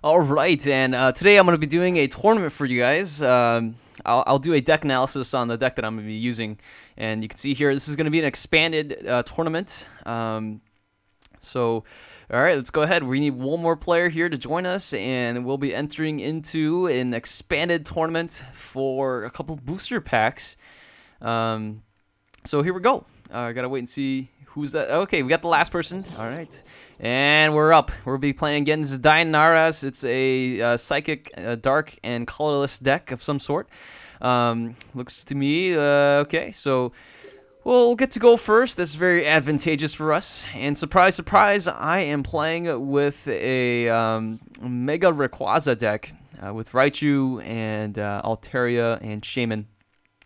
All right, and today I'm going to be doing a tournament for you guys. I'll do a deck analysis on the deck that I'm going to be using, and you can see here this is going to be an expanded tournament. So, all right, let's go ahead. We need one more player here to join us, and we'll be entering into an expanded tournament for a couple booster packs. So here we go. I gotta wait and see who's that. Okay, we got the last person. All right, and we're up. We'll be playing against Naras. It's a psychic, dark, and colorless deck of some sort. Looks to me okay. So we'll get to go first. That's very advantageous for us. And surprise, surprise, I am playing with a Mega Rayquaza deck with Raichu and Altaria and Shaman.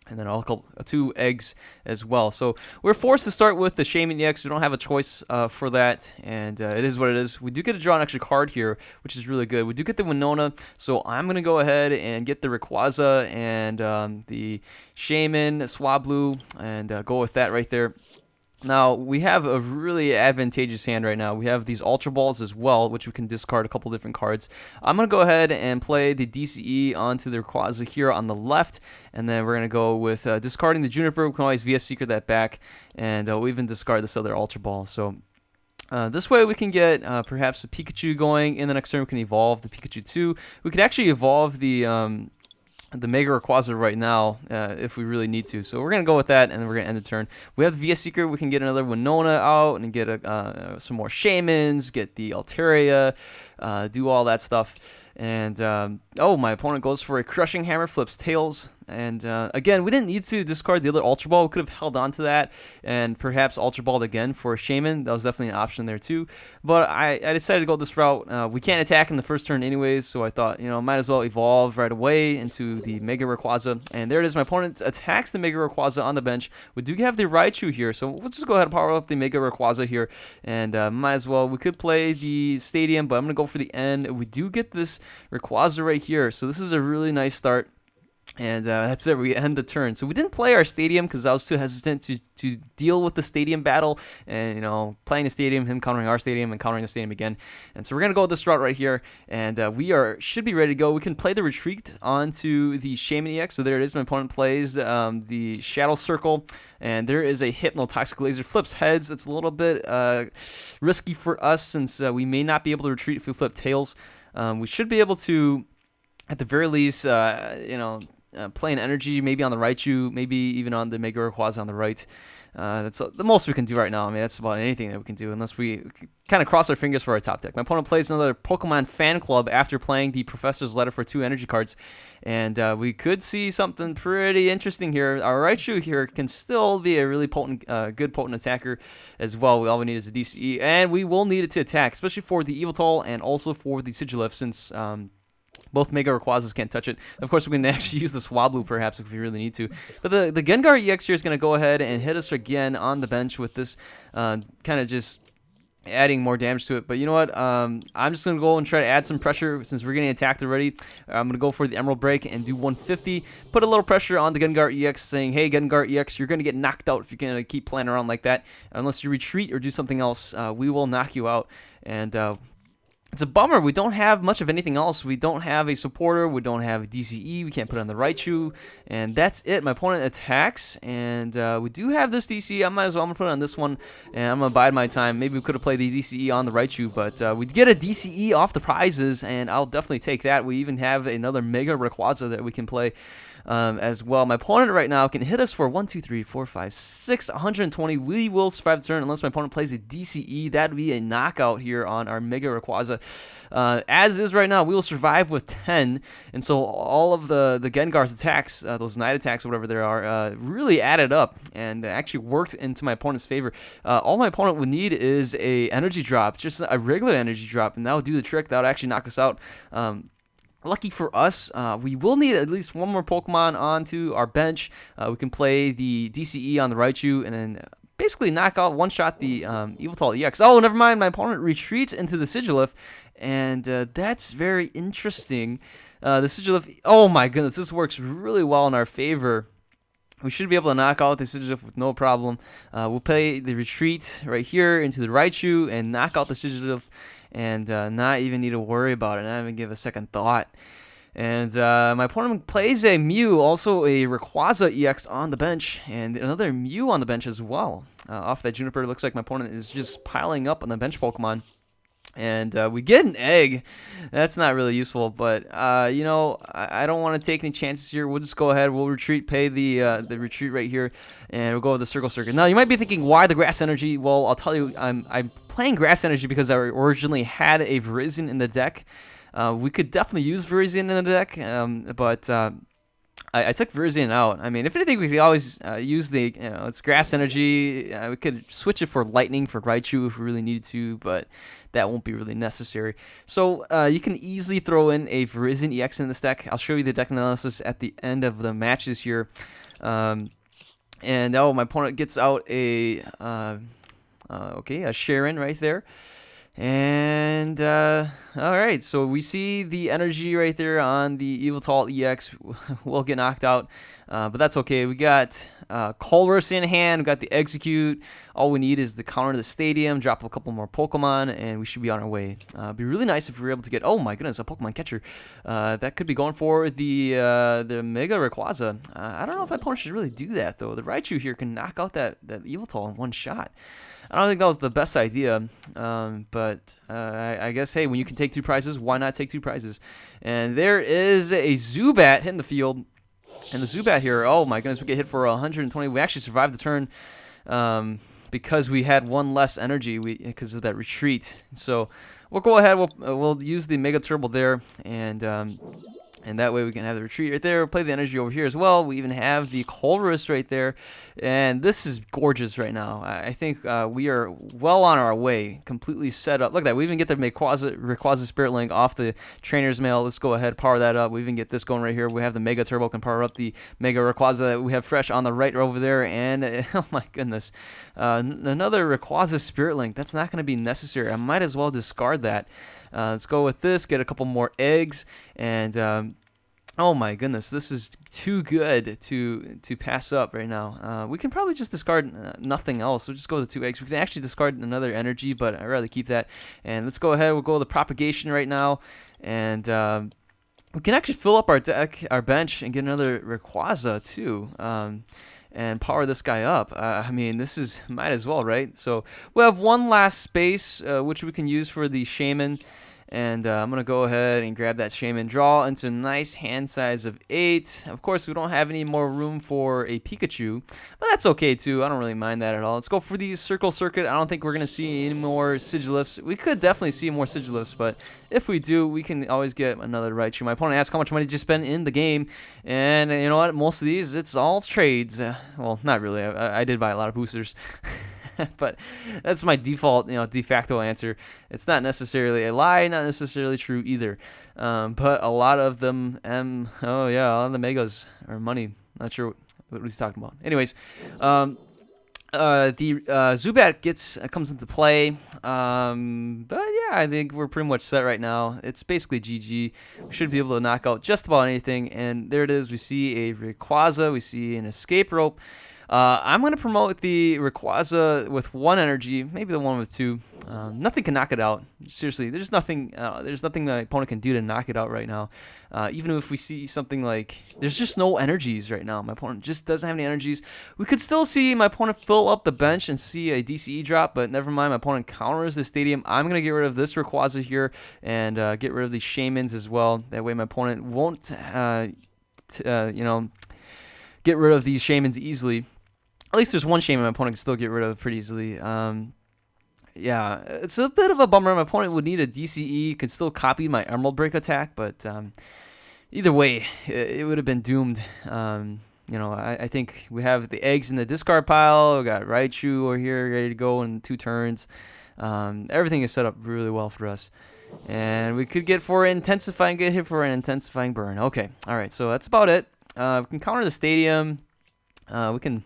And then I'll two eggs as well. So we're forced to start with the Shaman EX. We don't have a choice for that, and it is what it is. We do get to draw an extra card here, which is really good. We do get the Winona, so I'm going to go ahead and get the Rayquaza and the Shaman Swablu and go with that right there. Now, we have a really advantageous hand right now. We have these Ultra Balls as well, which we can discard a couple different cards. I'm going to go ahead and play the DCE onto the Rayquaza here on the left, and then we're going to go with discarding the Juniper. We can always VS Secret that back, and we'll even discard this other Ultra Ball. So this way we can get perhaps a Pikachu going. In the next turn, we can evolve the Pikachu 2. We could actually evolve the Mega Rayquaza right now if we really need to. So we're going to go with that, and then we're going to end the turn. We have the VS Secret. We can get another Winona out and get some more Shamans, get the Altaria, do all that stuff. And, oh, my opponent goes for a Crushing Hammer, flips Tails. And, again, we didn't need to discard the other Ultra Ball. We could have held on to that and perhaps Ultra Balled again for a Shaman. That was definitely an option there, too. But I decided to go this route. We can't attack in the first turn anyways, so I thought, might as well evolve right away into the Mega Rayquaza. And there it is. My opponent attacks the Mega Rayquaza on the bench. We do have the Raichu here, so we'll just go ahead and power up the Mega Rayquaza here. And might as well. We could play the Stadium, but I'm going to go for the end. We do get this Rayquaza right here, so this is a really nice start. And that's it. We end the turn. So we didn't play our Stadium because I was too hesitant to deal with the Stadium battle. And, playing the Stadium, him countering our Stadium and countering the Stadium again. And so we're going to go this route right here. And we should be ready to go. We can play the Retreat onto the Shaman EX. So there it is. My opponent plays the Shadow Circle. And there is a Hypnotoxic Laser. Flips heads. It's a little bit risky for us since we may not be able to retreat if we flip tails. We should be able to, at the very least, play an energy, maybe on the Raichu, maybe even on the Mega Rayquaza on the right. That's the most we can do right now. I mean, that's about anything that we can do, unless we kind of cross our fingers for our top deck. My opponent plays another Pokemon Fan Club after playing the Professor's Letter for 2 energy cards, and we could see something pretty interesting here. Our Raichu here can still be a really potent, good potent attacker as well. All we need is a DCE, and we will need it to attack, especially for the Yveltal and also for the Sigilyph, since both Mega Rayquazas can't touch it. Of course, we can actually use the Swablu perhaps if we really need to. But the Gengar EX here is going to go ahead and hit us again on the bench with this kind of just adding more damage to it. But you know what? I'm just going to go and try to add some pressure since we're getting attacked already. I'm going to go for the Emerald Break and do 150. Put a little pressure on the Gengar EX saying, hey, Gengar EX, you're going to get knocked out if you're going to keep playing around like that. Unless you retreat or do something else, we will knock you out. And it's a bummer. We don't have much of anything else. We don't have a supporter. We don't have a DCE. We can't put on the Raichu. And that's it. My opponent attacks. And we do have this DCE. I'm going to put it on this one. And I'm going to bide my time. Maybe we could have played the DCE on the Raichu. But we get a DCE off the prizes. And I'll definitely take that. We even have another Mega Rayquaza that we can play as well. My opponent right now can hit us for 1, 2, 3, 4, 5, 6, 120. We will survive the turn unless my opponent plays a DCE. That would be a knockout here on our Mega Rayquaza. As is right now, we will survive with 10. And so all of the Gengar's attacks, those night attacks or whatever there are, really added up and actually worked into my opponent's favor. All my opponent would need is a energy drop, just a regular energy drop, and that would do the trick. That would actually knock us out. Lucky for us, we will need at least one more Pokemon onto our bench. We can play the DCE on the Raichu and then basically knock out, one-shot the Yveltal EX. Oh, never mind. My opponent retreats into the Sigilyph, and that's very interesting. The Sigilyph, oh my goodness, this works really well in our favor. We should be able to knock out the Sigilyph with no problem. We'll play the retreat right here into the Raichu and knock out the Sigilyph. and not even need to worry about it, not even give a second thought. And my opponent plays a Mew, also a Rayquaza EX on the bench, and another Mew on the bench as well. Off that Juniper, looks like my opponent is just piling up on the bench Pokemon. And we get an egg. That's not really useful, but you know, I don't want to take any chances here. We'll just go ahead. We'll retreat, pay the retreat right here, and we'll go with the Circle Circuit. Now, you might be thinking, why the Grass Energy? Well, I'll tell you, I'm playing Grass Energy because I originally had a Virizion in the deck. We could definitely use Virizion in the deck, but I took Virizion out. I mean, if anything, we could always use the, you know, it's Grass Energy. We could switch it for Lightning for Raichu if we really needed to, but that won't be really necessary. So you can easily throw in a Virizion EX in this deck. I'll show you the deck analysis at the end of the matches here. And oh, my opponent gets out a a Sharon right there. And all right, so we see the energy right there on the Eviltal EX will get knocked out, but that's okay. We got Colress in hand, we got the Execute. All we need is the counter to the stadium, drop a couple more Pokemon, and we should be on our way. It'd be really nice if we were able to get, oh my goodness, a Pokemon catcher. That could be going for the Mega Rayquaza. I don't know if my opponent should really do that though. The Raichu here can knock out that Eviltal in one shot. I don't think that was the best idea, but I guess, hey, when you can take 2 prizes, why not take 2 prizes? And there is a Zubat hitting the field. And the Zubat here, oh my goodness, we get hit for 120. We actually survived the turn because we had 1 less energy because of that retreat. So we'll go ahead, we'll use the Mega Turbo there, and that way we can have the retreat right there. We'll play the energy over here as well. We even have the Colress right there. And this is gorgeous right now. I think we are well on our way. Completely set up. Look at that. We even get the Rayquaza Spirit Link off the Trainer's Mail. Let's go ahead, power that up. We even get this going right here. We have the Mega Turbo, can power up the Mega Rayquaza that we have fresh on the right over there. And oh my goodness. Another Rayquaza Spirit Link. That's not going to be necessary. I might as well discard that. Let's go with this, get a couple more eggs, and oh my goodness, this is too good to pass up right now. We can probably just discard nothing else. We'll just go with the 2 eggs. We can actually discard another energy, but I'd rather keep that. And let's go ahead. We'll go with the Propagation right now, and we can actually fill up our deck, our bench, and get another Rayquaza too. And power this guy up. I mean, this is, might as well, right? So we have 1 last space, which we can use for the Shaman. And I'm going to go ahead and grab that Shaman, draw into a nice hand size of 8. Of course, we don't have any more room for a Pikachu, but that's okay too. I don't really mind that at all. Let's go for the Circle Circuit. I don't think we're going to see any more Sigilifts. We could definitely see more Sigilifts, but if we do, we can always get another Raichu. My opponent asked how much money did you spend in the game, and you know what? Most of these, it's all trades. Well, not really. I did buy a lot of boosters. But that's my default, de facto answer. It's not necessarily a lie, not necessarily true either. But a lot of them, oh yeah, a lot of the megas are money. Not sure what he's talking about. Anyways, the Zubat comes into play. But yeah, I think we're pretty much set right now. It's basically GG. We should be able to knock out just about anything. And there it is. We see a Rayquaza. We see an Escape Rope. I'm going to promote the Rayquaza with 1 energy, maybe the one with 2. Nothing can knock it out. Seriously, there's nothing my opponent can do to knock it out right now. Even if we see something like, there's just no energies right now. My opponent just doesn't have any energies. We could still see my opponent fill up the bench and see a DCE drop, but never mind. My opponent counters the stadium. I'm going to get rid of this Rayquaza here and get rid of these Shamans as well. That way my opponent won't, get rid of these Shamans easily. At least there's 1 Shaman my opponent can still get rid of pretty easily. Yeah, it's a bit of a bummer. My opponent would need a DCE, could still copy my Emerald Break attack, but either way, it would have been doomed. I think we have the eggs in the discard pile. We got Raichu over here ready to go in 2 turns. Everything is set up really well for us. And we could get hit for an intensifying burn. Okay, all right, so that's about it. We can counter the stadium. We can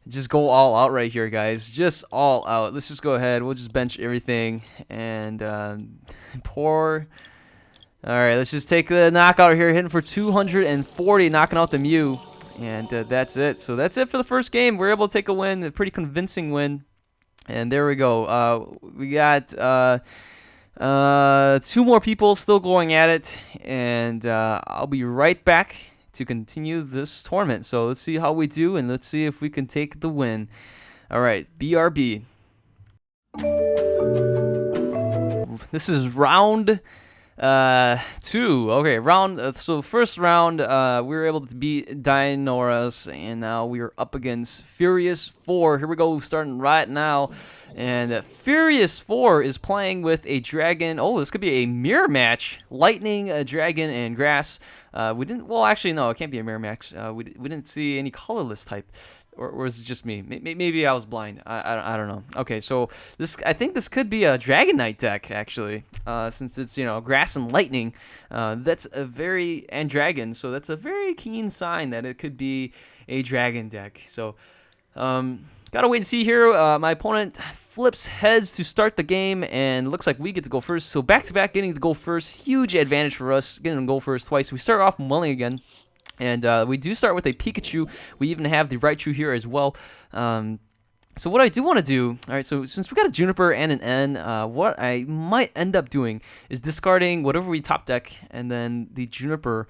just go all out right here, guys. Just all out. Let's just go ahead. We'll just bench everything and pour. All right, let's just take the knockout here, hitting for 240, knocking out the Mew. And that's it. So that's it for the first game. We're able to take a win, a pretty convincing win. And there we go. We got Two more people still going at it, and I'll be right back to continue this tournament. So let's see how we do, and let's see if we can take the win. All right, BRB. This is round 2. Okay, so first round, we were able to beat Dinoras, and now we are up against Furious 4. Here we go, starting right now. And Furious 4 is playing with a dragon. Oh, this could be a mirror match. Lightning, a dragon, and grass. Well, actually, no, it can't be a mirror match. We didn't see any colorless type. Or was it just me? Maybe I was blind. I don't know. Okay, so I think this could be a Dragonite deck, actually. Since it's, grass and lightning. And dragon. So that's a very keen sign that it could be a dragon deck. So, gotta wait and see here. My opponent flips heads to start the game, and looks like we get to go first. So back-to-back getting to go first. Huge advantage for us, getting to go first twice. We start off mulling again. And we do start with a Pikachu. We even have the Raichu here as well. So what I do want to do, all right, so since we got a Juniper and an N, what I might end up doing is discarding whatever we top deck, and then the Juniper,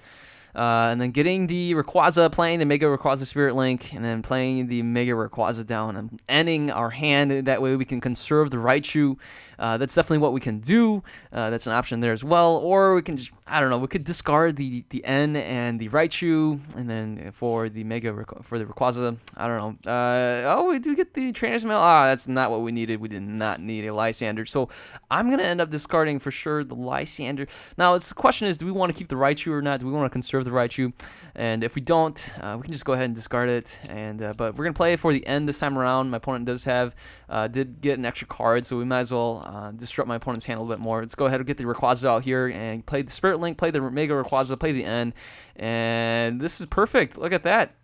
and then getting the Rayquaza, playing the Mega Rayquaza Spirit Link, and then playing the Mega Rayquaza down and ending our hand. That way we can conserve the Raichu. That's definitely what we can do. That's an option there as well. Or we can just, I don't know, we could discard the N and the Raichu, and then for the Rayquaza, I don't know. Oh, we do get the Trainer's Mail. That's not what we needed. We did not need a Lysander. So I'm going to end up discarding for sure the Lysander. Now, the question is, do we want to keep the Raichu or not? Do we want to conserve the Raichu? And if we don't, we can just go ahead and discard it. And but we're going to play it for the end this time around. My opponent did get an extra card, so we might as well disrupt my opponent's hand a little bit more. Let's go ahead and get the Rayquaza out here and play the Spirit Link, play the Mega Rayquaza, play the N, and this is perfect. Look at that.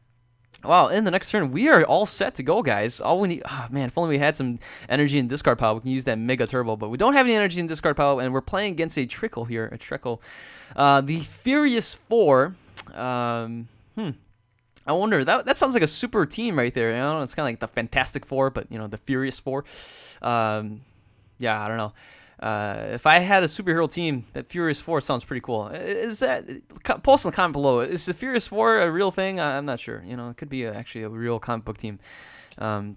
Wow, in the next turn, we are all set to go, guys. All we need, man, if only we had some energy and discard pile, we can use that Mega Turbo, but we don't have any energy in discard pile, and we're playing against a Trickle here, the Furious 4, I wonder, that sounds like a super team right there. It's kind of like the Fantastic Four, but, the Furious 4. Yeah, I don't know. If I had a superhero team, that Furious 4 sounds pretty cool. Post in the comment below. Is the Furious 4 a real thing? I'm not sure. It could be actually a real comic book team. But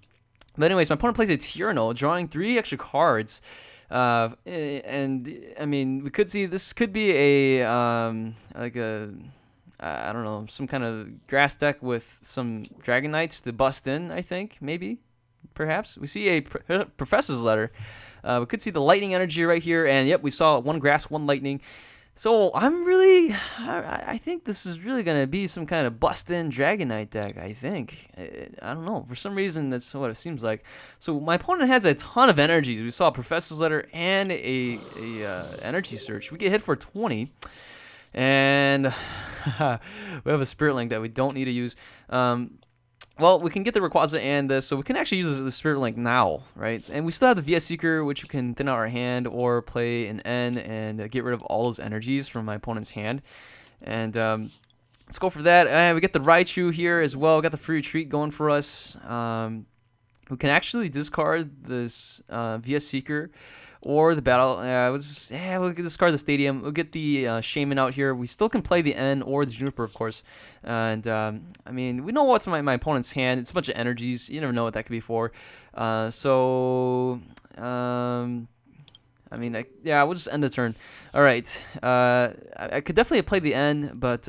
anyways, my opponent plays a Tyranno, drawing 3 extra cards. And I mean, we could see this could be a I don't know, some kind of grass deck with some Dragonites to bust in. I think maybe, perhaps we see a Professor's Letter. We could see the lightning energy right here, and yep, we saw 1 grass, 1 lightning. So I think this is really gonna be some kind of bust-in Dragonite deck. I think. I don't know. For some reason, that's what it seems like. So my opponent has a ton of energies. We saw a Professor's Letter and a Energy Search. We get hit for 20, and we have a Spirit Link that we don't need to use. Well, we can get the Rayquaza and this, so we can actually use the Spirit Link now, right? And we still have the VS Seeker, which we can thin out our hand or play an N and get rid of all those energies from my opponent's hand. And let's go for that. We get the Raichu here as well. We got the Free Retreat going for us. We can actually discard this VS Seeker or the battle. We'll discard the Stadium. We'll get the Shaman out here. We still can play the N or the Juniper, of course. And I mean, we know what's in my opponent's hand. It's a bunch of energies. You never know what that could be for. I mean, we'll just end the turn. All right. I could definitely play the N, but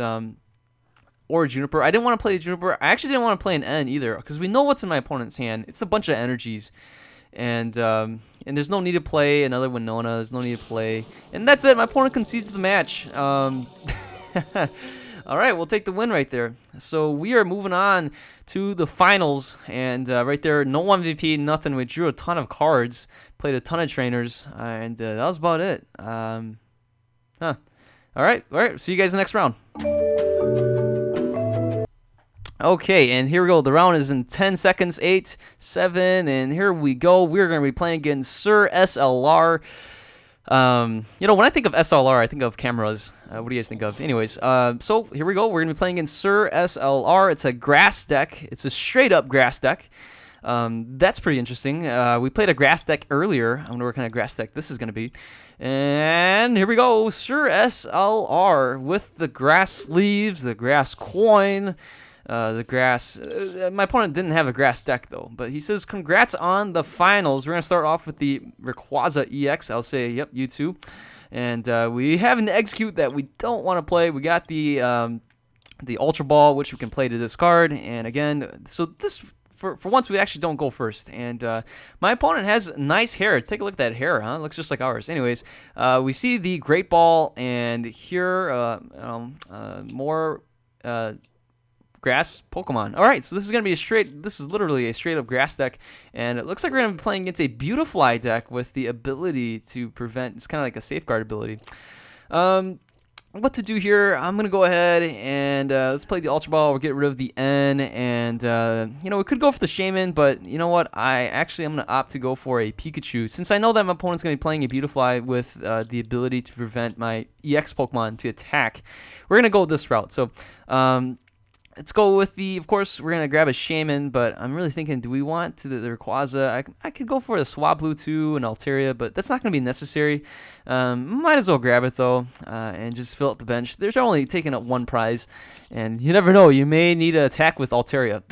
or Juniper. I didn't want to play the Juniper. I actually didn't want to play an N either, because we know what's in my opponent's hand. It's a bunch of energies. And there's no need to play another Winona. There's no need to play. And that's it. My opponent concedes the match. All right, we'll take the win right there. So we are moving on to the finals. And right there, no MVP, nothing. We drew a ton of cards, played a ton of trainers, and that was about it. All right. See you guys in the next round. Okay, and here we go. The round is in 10 seconds. 8, 7, and here we go. We're going to be playing against Sir SLR. When I think of SLR, I think of cameras. What do you guys think of? Anyways, so here we go. We're going to be playing against Sir SLR. It's a grass deck. It's a straight-up grass deck. That's pretty interesting. We played a grass deck earlier. I wonder what kind of grass deck this is going to be. And here we go. Sir SLR with the grass sleeves, the grass coin, the grass. My opponent didn't have a grass deck, though. But he says, congrats on the finals. We're going to start off with the Rayquaza EX. I'll say, yep, you too. And we have an execute that we don't want to play. We got the Ultra Ball, which we can play to discard. And again, so this... For once, we actually don't go first. And my opponent has nice hair. Take a look at that hair, huh? It looks just like ours. Anyways, we see the Great Ball, and here more grass Pokemon. All right, so this is going to be this is literally a straight-up grass deck. And it looks like we're going to be playing against a Beautifly deck with the ability to prevent. It's kind of like a safeguard ability. What to do here? I'm gonna go ahead and let's play the Ultra Ball. We'll get rid of the N, and you know, we could go for the Shaman, but you know what? I'm gonna opt to go for a Pikachu, since I know that my opponent's gonna be playing a Beautifly with the ability to prevent my EX Pokemon to attack. We're gonna go this route. So let's go with of course, we're going to grab a Shaman, but I'm really thinking, do we want to the Rayquaza? I could go for the Swablu too, and Altaria, but that's not going to be necessary. Might as well grab it, though, and just fill up the bench. There's only taking up one prize, and you never know, you may need to attack with Altaria.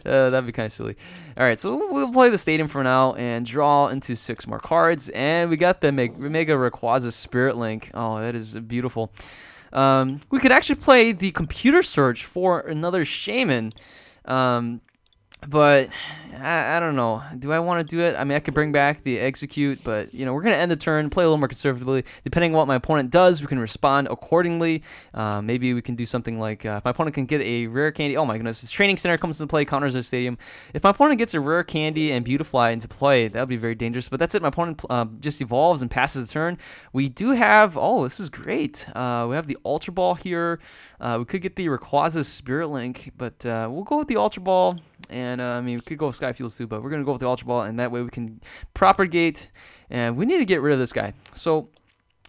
That'd be kind of silly. All right, so we'll play the Stadium for now and draw into 6 more cards, and we got the Mega Rayquaza Spirit Link. Oh, that is beautiful. We could actually play the Computer Search for another Shaman, but I don't know. Do I want to do it? I mean, I could bring back the Execute, but, you know, we're going to end the turn, play a little more conservatively. Depending on what my opponent does, we can respond accordingly. Maybe we can do something like, if my opponent can get a Rare Candy. Oh, my goodness. His Training Center comes into play, counters their Stadium. If my opponent gets a Rare Candy and Beautifly into play, that would be very dangerous. But that's it. My opponent just evolves and passes the turn. We do have, oh, this is great. We have the Ultra Ball here. We could get the Rayquaza Spirit Link, but we'll go with the Ultra Ball. And, I mean, we could go with Sky Fuels too, but we're going to go with the Ultra Ball, and that way we can propagate, and we need to get rid of this guy. So,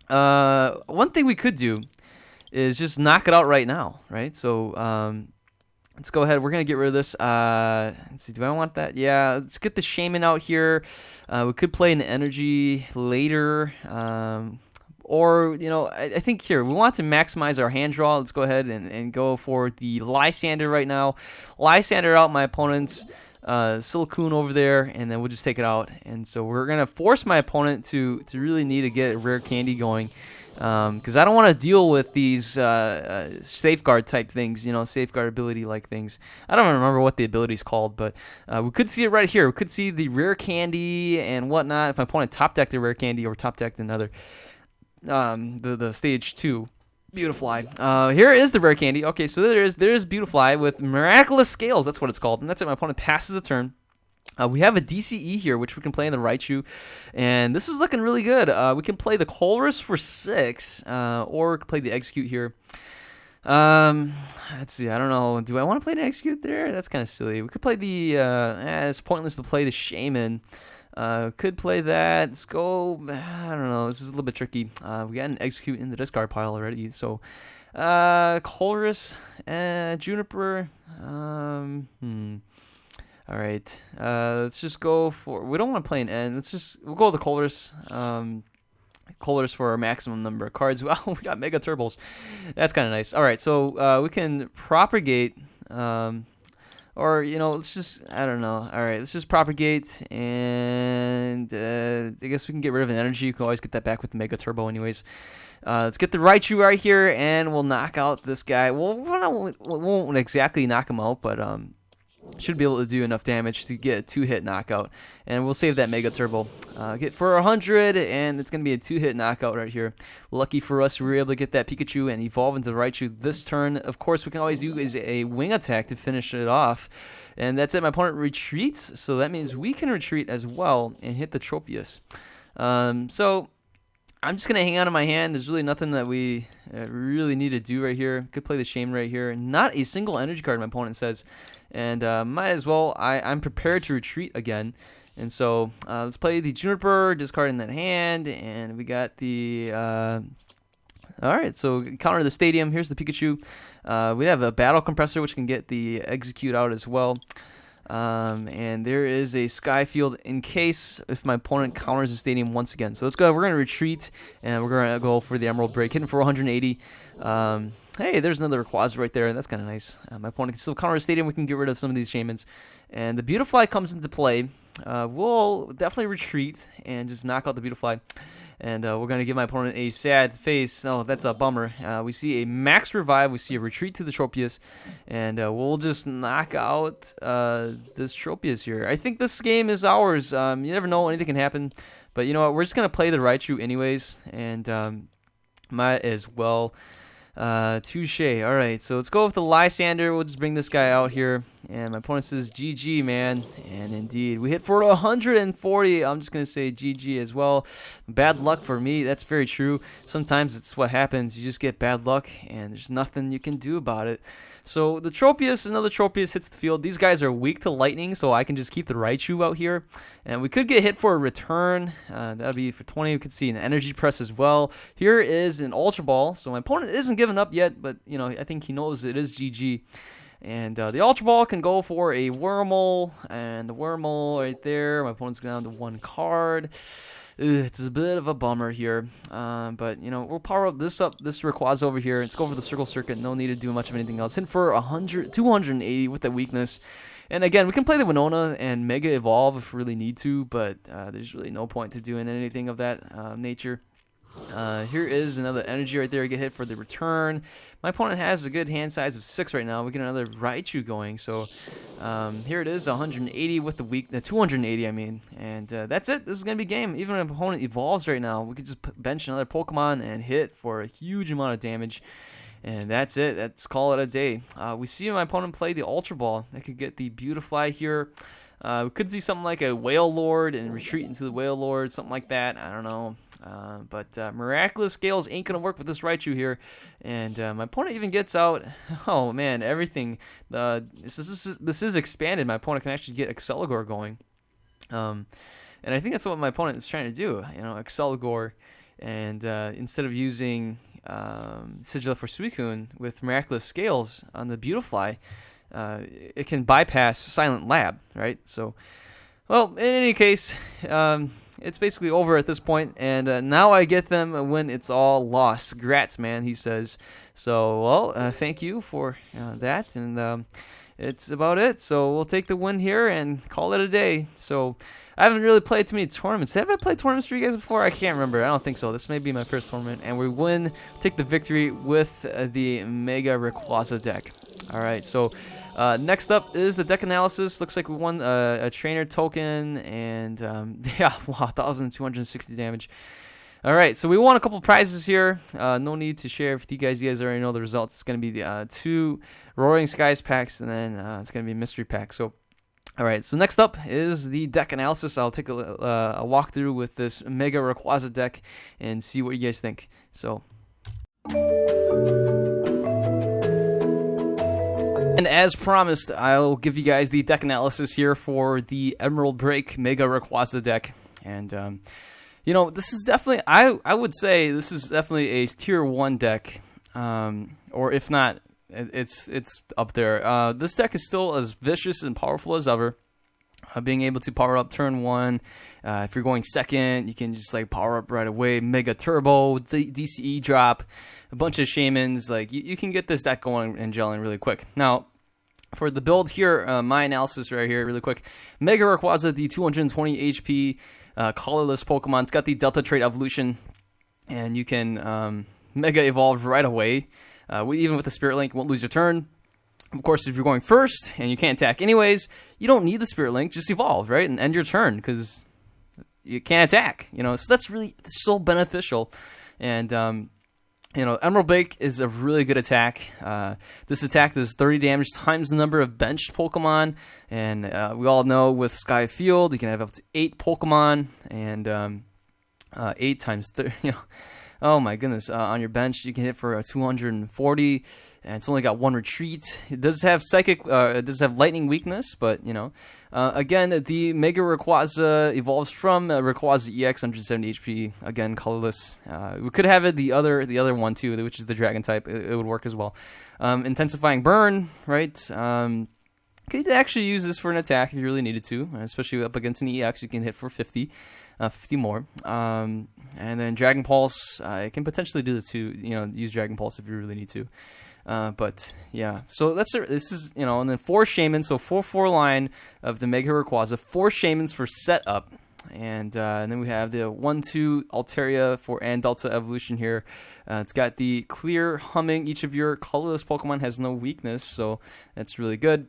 one thing we could do is just knock it out right now, right? So, let's go ahead. We're going to get rid of this. Let's see. Do I want that? Yeah, let's get the Shaman out here. We could play an Energy later. Or, you know, I think here, we want to maximize our hand draw. Let's go ahead and go for the Lysander right now. Lysander out my opponent's Silicoon over there, and then we'll just take it out. And so we're going to force my opponent to really need to get a Rare Candy going. Because I don't want to deal with these safeguard type things, you know, safeguard ability like things. I don't remember what the ability is called, but we could see it right here. We could see the Rare Candy and whatnot. If my opponent top decked a Rare Candy or top decked another. The stage 2 Beautifly. Here is the Rare Candy. Okay, so there's Beautifly with Miraculous Scales. That's what it's called. And that's it. My opponent passes the turn. We have a DCE here, which we can play in the Raichu, and this is looking really good. We can play the Colress for 6, or we can play the Execute here. Let's see. I don't know. Do I want to play the Execute there? That's kind of silly. We could play the. It's pointless to play the Shaman. Could play that. Let's go. I don't know. This is a little bit tricky. We got an Execute in the discard pile already. So, Colress, Juniper. All right. Let's just go for. We don't want to play an N. We'll go with the Colress. Colors for our maximum number of cards. Well, we got Mega Turbos. That's kind of nice. All right. So, we can propagate. Or, you know, let's just, I don't know. All right, let's just propagate, and I guess we can get rid of an Energy. You can always get that back with the Mega Turbo anyways. Let's get the Raichu right here, and we'll knock out this guy. Well, we won't exactly knock him out, but should be able to do enough damage to get a 2-hit knockout. And we'll save that Mega Turbo. Get for 100, and it's going to be a 2-hit knockout right here. Lucky for us, we were able to get that Pikachu and evolve into the Raichu this turn. Of course, we can always use a wing attack to finish it off. And that's it. My opponent retreats, so that means we can retreat as well and hit the Tropius. So I'm just going to hang on to my hand. There's really nothing that we really need to do right here. Could play the Shaman right here. Not a single energy card, my opponent says. And might as well. I'm prepared to retreat again. And so let's play the Juniper, discarding that hand. And we got the... Alright, so counter the Stadium. Here's the Pikachu. We have a Battle Compressor, which can get the Execute out as well. And there is a sky field in case if my opponent counters the stadium once again. So let's go. We're going to retreat, and we're going to go for the Emerald Break, hitting for 180. Hey, there's another Rayquaza right there. That's kind of nice. My opponent can still counter the stadium. We can get rid of some of these Shamans. And the Beautifly comes into play. We'll definitely retreat and just knock out the Beautifly. And we're going to give my opponent a sad face. Oh, that's a bummer. We see a max revive. We see a retreat to the Tropius. And we'll just knock out this Tropius here. I think this game is ours. You never know. Anything can happen. But you know what? We're just going to play the Raichu anyways. And might as well. Touche. Alright, so let's go with the Lysander. We'll just bring this guy out here. And my opponent says GG, man. And indeed, we hit for 140. I'm just going to say GG as well. Bad luck for me. That's very true. Sometimes it's what happens. You just get bad luck, and there's nothing you can do about it. So the Tropius, another Tropius hits the field. These guys are weak to lightning, so I can just keep the Raichu out here. And we could get hit for a return. That would be for 20. We could see an energy press as well. Here is an Ultra Ball. So my opponent isn't giving up yet, but you know I think he knows it is GG. And the Ultra Ball can go for a Wormhole, and the Wormhole right there. My opponent's down to one card. It's a bit of a bummer here, but you know we'll power up this Rayquaza over here. Let's go for the Circle Circuit. No need to do much of anything else. Hitting for 280 with that weakness. And again, we can play the Winona and Mega Evolve if we really need to, but there's really no point to doing anything of that nature. Here is another energy right there. I get hit for the return. My opponent has a good hand size of 6 right now. We get another Raichu going. So here it is, 180 with the weak, 280 I mean. And that's it. This is going to be game. Even if an opponent evolves right now, we could just bench another Pokemon and hit for a huge amount of damage. And that's it. Let's call it a day. We see my opponent play the Ultra Ball. I could get the Beautifly here. We could see something like a Whale Lord and retreat into the Whale Lord, something like that. I don't know. But Miraculous Scales ain't going to work with this Raichu here. And my opponent even gets out. Oh, man, everything. This is expanded. My opponent can actually get Exceligor going. And I think that's what my opponent is trying to do. You know, Exceligor. And instead of using Sigil for Suicune with Miraculous Scales on the Beautifly, it can bypass Silent Lab, right? So, well, in any case, it's basically over at this point, and now I get them when it's all lost. Grats, man, he says. So, well, thank you for that, and it's about it. So we'll take the win here and call it a day. So I haven't really played too many tournaments. Have I played tournaments for you guys before? I can't remember. I don't think so. This may be my first tournament, and we win, take the victory with the Mega Rayquaza deck. All right, so next up is the deck analysis. Looks like we won a trainer token, and yeah, wow, 1,260 damage. All right, so we won a couple prizes here. No need to share with you guys. You guys already know the results. It's going to be the 2 Roaring Skies packs, and then it's going to be a mystery pack. So, all right, so next up is the deck analysis. I'll take a walkthrough with this Mega Rayquaza deck and see what you guys think. So. And as promised, I'll give you guys the deck analysis here for the Emerald Break Mega Rayquaza deck. And, you know, this is definitely, I would say this is definitely a tier 1 deck. Or if not, it's up there. This deck is still as vicious and powerful as ever. Being able to power up turn 1. If you're going second, you can just like power up right away. Mega Turbo, DCE drop, a bunch of Shamans. Like you can get this deck going and gelling really quick. Now, for the build here, my analysis right here, really quick. Mega Rayquaza, the 220 HP colorless Pokemon. It's got the Delta Trait evolution, and you can Mega Evolve right away. Even with the Spirit Link, you won't lose your turn. Of course, if you're going first and you can't attack anyways, you don't need the Spirit Link. Just evolve, right? And end your turn because you can't attack. You know, so that's really so beneficial. And, you know, Emerald Break is a really good attack. This attack does 30 damage times the number of benched Pokemon. And we all know with Sky Field, you can have up to 8 Pokemon. And 8 times 30, you know. Oh my goodness! On your bench, you can hit for 240, and it's only got 1 retreat. It does have psychic, it does have lightning weakness, but you know, again, the Mega Rayquaza evolves from Rayquaza EX, 170 HP. Again, colorless. We could have it the other one too, which is the Dragon type. It would work as well. Intensifying Burn, right? Could actually use this for an attack if you really needed to, especially up against an EX. You can hit for 50 more. And then Dragon Pulse, it can potentially do the two, use Dragon Pulse if you really need to. But yeah, so this is, and then 4 Shaman, so 4/4 line of the Mega Rayquaza, 4 Shamans for setup. And then we have the 1/2 Altaria and Delta Evolution here. It's got the clear humming. Each of your colorless Pokemon has no weakness, so that's really good.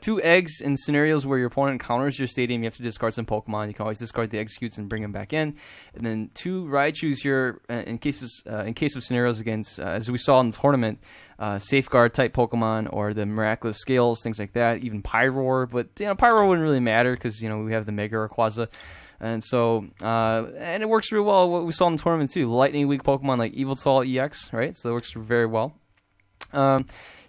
2 eggs in scenarios where your opponent counters your stadium. You have to discard some Pokemon. You can always discard the executes and bring them back in. And then 2 Raichus here in case of scenarios against, as we saw in the tournament, Safeguard type Pokemon or the Miraculous Scales, things like that. Even Pyroar, but Pyroar wouldn't really matter because we have the Mega Rayquaza. And so, and it works real well. What we saw in the tournament too, lightning weak Pokemon like Yveltal EX, right? So it works very well.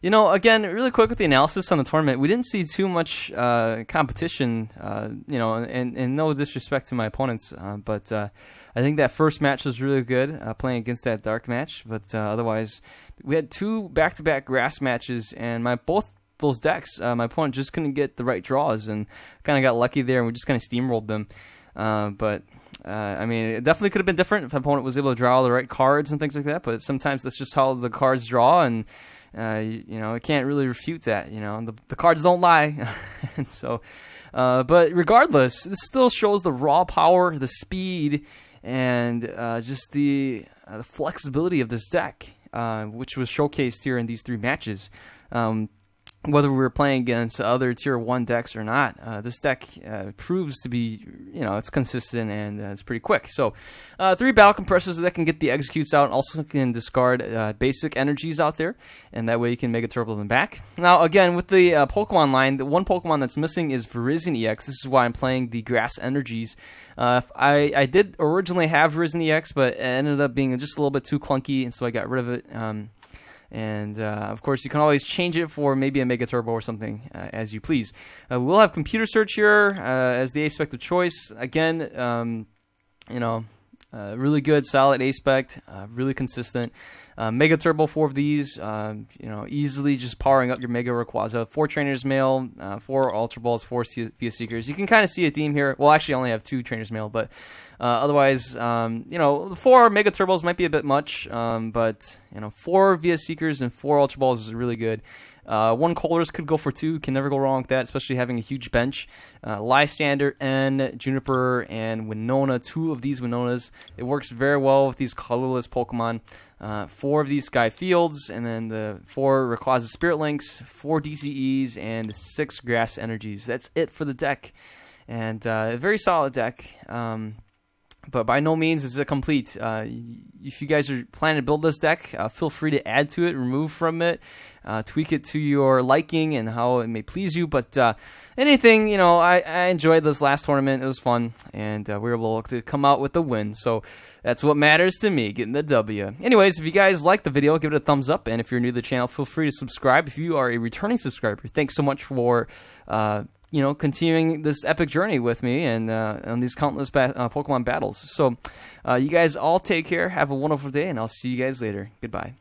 Again, really quick with the analysis on the tournament, we didn't see too much competition, and no disrespect to my opponents, but I think that first match was really good, playing against that dark match, but otherwise, we had 2 back-to-back grass matches, and both those decks, my opponent just couldn't get the right draws, and kind of got lucky there, and we just kind of steamrolled them, I mean, it definitely could have been different if my opponent was able to draw all the right cards and things like that, but sometimes that's just how the cards draw, and I can't really refute that. The cards don't lie. And so, but regardless, this still shows the raw power, the speed, and just the flexibility of this deck, which was showcased here in these 3 matches. Whether we were playing against other Tier 1 decks or not, this deck proves to be, it's consistent and it's pretty quick. So, 3 Battle Compressors that can get the executes out and also can discard basic energies out there, and that way you can Mega Turbo them back. Now, again, with the Pokemon line, the one Pokemon that's missing is Virizion EX. This is why I'm playing the Grass Energies. I did originally have Virizion EX, but it ended up being just a little bit too clunky, and so I got rid of it. And of course, you can always change it for maybe a Mega Turbo or something as you please. We'll have Computer Search here as the A-Spect of choice. Again, really good, solid A-Spect, really consistent. Mega Turbo, 4 of these, easily just powering up your Mega Rayquaza. 4 Trainers Mail, 4 Ultra Balls, 4 Via Seekers. You can kind of see a theme here. Well, actually, I only have 2 Trainers Mail, but otherwise, 4 Mega Turbos might be a bit much, but 4 Via Seekers and 4 Ultra Balls is really good. 1 Colors could go for 2. Can never go wrong with that, especially having a huge bench. Lysander and Juniper and Winona, 2 of these Winonas. It works very well with these colorless Pokemon. 4 of these Sky Fields, and then the 4 Rayquaza Spirit Links, 4 DCEs, and 6 Grass Energies. That's it for the deck, and a very solid deck. But by no means is it complete. If you guys are planning to build this deck, feel free to add to it, remove from it, tweak it to your liking and how it may please you. But anything, I enjoyed this last tournament. It was fun, and we were able to come out with the win. So that's what matters to me, getting the W. Anyways, if you guys like the video, give it a thumbs up. And if you're new to the channel, feel free to subscribe. If you are a returning subscriber, thanks so much for continuing this epic journey with me and on these countless Pokemon battles. So you guys all take care, have a wonderful day, and I'll see you guys later. Goodbye.